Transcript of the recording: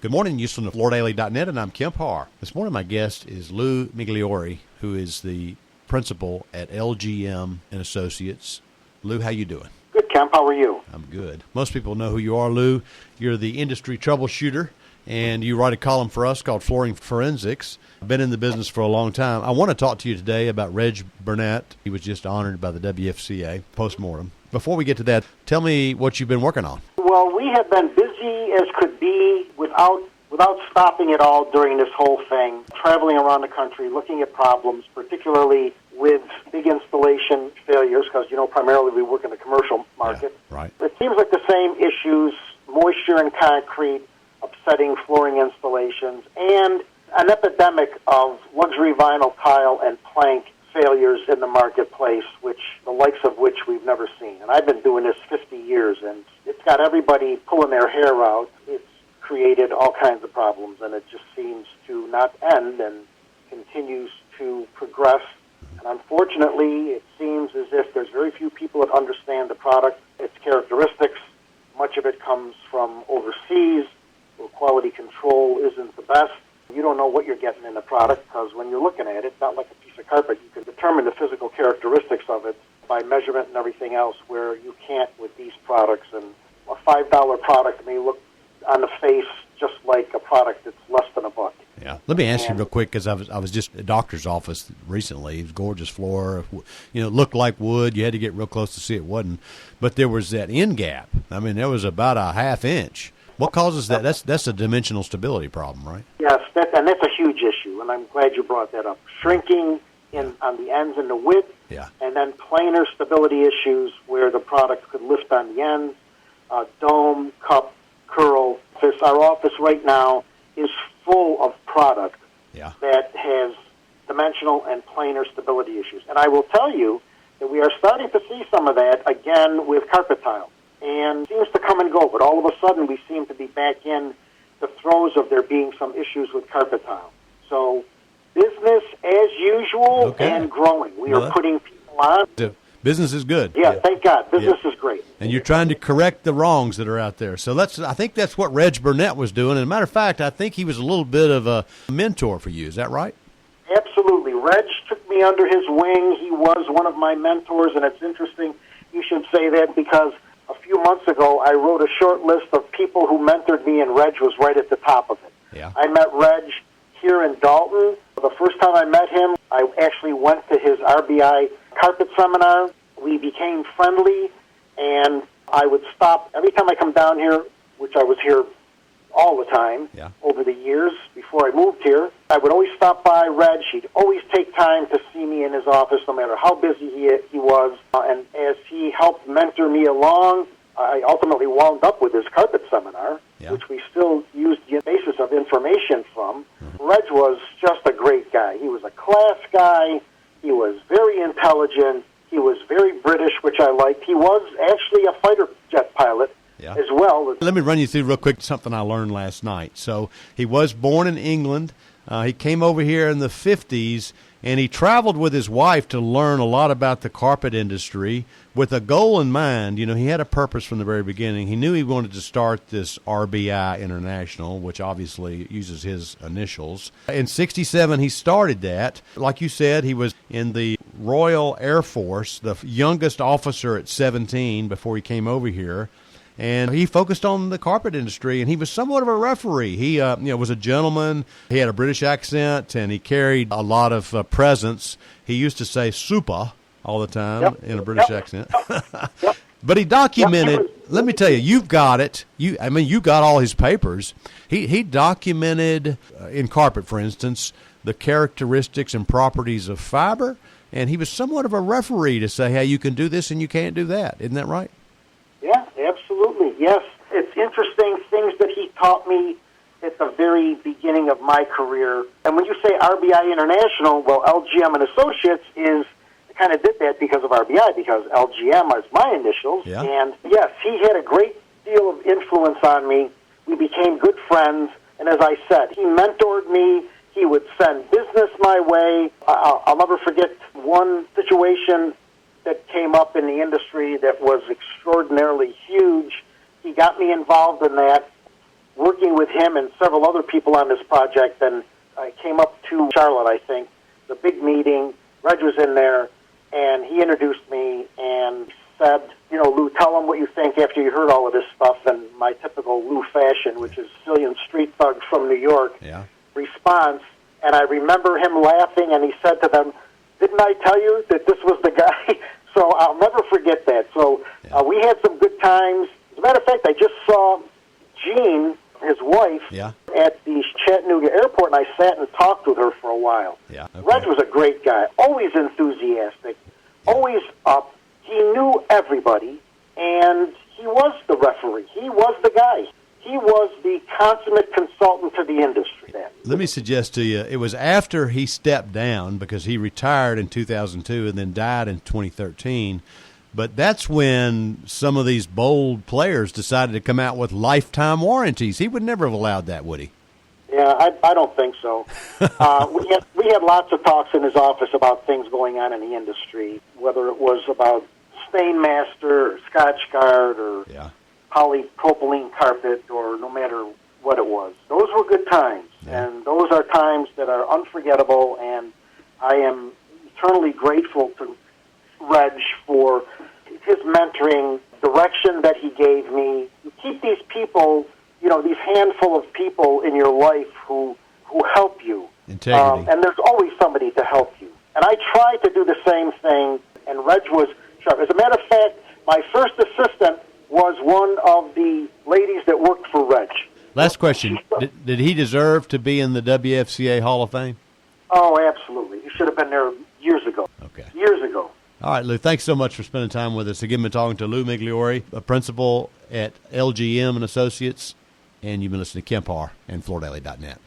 Good morning, you listen to FloorDaily.net, and I'm Kemp Harr. This morning my guest is Lew Migliore, who is the principal at LGM and Associates. Lew, how you doing? Good, Kemp. How are you? I'm good. Most people know who you are, Lew. You're the industry troubleshooter, and you write a column for us called Flooring Forensics. I've been in the business for a long time. I want to talk to you today about Reg Burnett. He was just honored by the WFCA postmortem. Before we get to that, tell me what you've been working on. Well, we have been busy as could be without stopping at all during this whole thing, traveling around the country, looking at problems, particularly with big installation failures, because, primarily we work in the commercial market. Yeah, right. It seems like the same issues, moisture in concrete, upsetting flooring installations, and an epidemic of luxury vinyl tile and plank failures in the marketplace, the likes of which we've never seen. And I've been doing this 50 years, and it's got everybody pulling their hair out. It's created all kinds of problems, and it just seems to not end and continues to progress. And unfortunately, it seems as if there's very few people that understand the product, its characteristics. Much of it comes from overseas, where quality control isn't the best. You don't know what you're getting in the product, because when you're looking at it, it's not like a piece of carpet. You can determine the physical characteristics of it by measurement and everything else, where you can't with these products. And a $5 product may look on the face just like a product that's less than $1. Yeah. Let me ask you real quick, because I was just at a doctor's office recently. It was a gorgeous floor. It looked like wood. You had to get real close to see it wasn't. But there was that end gap. I mean, there was about a half inch. What causes that? That's a dimensional stability problem, right? Yes, and that's a huge issue, and I'm glad you brought that up. Shrinking on the ends and the width, and then planar stability issues where the product could lift on the ends, dome, cup, curl. Our office right now is full of product that has dimensional and planar stability issues. And I will tell you that we are starting to see some of that again with carpet tile. And it seems to come and go, but all of a sudden we seem to be back in the throes of there being some issues with carpet tile. So business as usual and growing. We are putting people on. Business is good. Yeah, thank God. Business is great. And you're trying to correct the wrongs that are out there. So I think that's what Reg Burnett was doing. And as a matter of fact, I think he was a little bit of a mentor for you. Is that right? Absolutely. Reg took me under his wing. He was one of my mentors, and it's interesting you should say that, because a few months ago I wrote a short list of people who mentored me, and Reg was right at the top of it. Yeah. I met Reg here in Dalton. The first time I met him, I actually went to his RBI carpet seminar. We became friendly, and I would stop every time I come down here, which I was here all the time over the years before I moved here. I would always stop by Reg. He'd always take time to see me in his office, no matter how busy he was. And as he helped mentor me along, I ultimately wound up with his carpet seminar, which we still use the basis of information from. Reg was just a great guy. He was a class guy. He was very intelligent. He was very British, which I liked. He was actually a fighter jet pilot as well. Let me run you through real quick something I learned last night. So he was born in England. He came over here in the 50s, and he traveled with his wife to learn a lot about the carpet industry with a goal in mind. He had a purpose from the very beginning. He knew he wanted to start this RBI International, which obviously uses his initials. In 1967, he started that. Like you said, he was in the Royal Air Force, the youngest officer at 17 before he came over here. And he focused on the carpet industry, and he was somewhat of a referee. He was a gentleman. He had a British accent, and he carried a lot of presence. He used to say super all the time in a British accent. But he documented, let me tell you, you've got it. You got all his papers. He documented, in carpet, for instance, the characteristics and properties of fiber, and he was somewhat of a referee to say, hey, you can do this and you can't do that. Isn't that right? Yeah, absolutely. Yes. It's interesting things that he taught me at the very beginning of my career. And when you say RBI International, well, LGM and Associates kind of did that because of RBI, because LGM is my initials. Yeah. And yes, he had a great deal of influence on me. We became good friends. And as I said, he mentored me. He would send business my way. I'll never forget one situation that came up in the industry that was extraordinarily huge. He got me involved in that. working with him and several other people on this project, and I came up to Charlotte, I think, the big meeting. Reg was in there, and he introduced me and said, Lew, tell him what you think after you heard all of this stuff. And my typical Lew fashion, which is Sicilian street thug from New York, response. And I remember him laughing, and he said to them, didn't I tell you that this was the guy? So I'll never forget that. So we had some good times. As a matter of fact, I just saw Jean, his wife, at the Chattanooga airport, and I sat and talked with her for a while. Reg was a great guy, always enthusiastic, always up. He knew everybody, and he was the referee. He was the guy. He was the consummate consultant to the industry then. Let me suggest to you, it was after he stepped down, because he retired in 2002 and then died in 2013. But that's when some of these bold players decided to come out with lifetime warranties. He would never have allowed that, would he? Yeah, I don't think so. We had lots of talks in his office about things going on in the industry, whether it was about Stainmaster or Scotchgard or polypropylene carpet, or no matter what it was. Those were good times, and those are times that are unforgettable, and I am eternally grateful to Reg for his mentoring, direction that he gave me. You keep these people, these handful of people in your life who help you. Integrity. And there's always somebody to help you. And I tried to do the same thing, and Reg was sharp. As a matter of fact, my first assistant was one of the ladies that worked for Reg. Last question. Did he deserve to be in the WFCA Hall of Fame? Oh, absolutely. He should have been there years ago. Okay. Years ago. All right, Lew, thanks so much for spending time with us. Again, we're talking to Lew Migliore, a principal at LGM and Associates, and you've been listening to Kemp Harr and FloorDaily.net.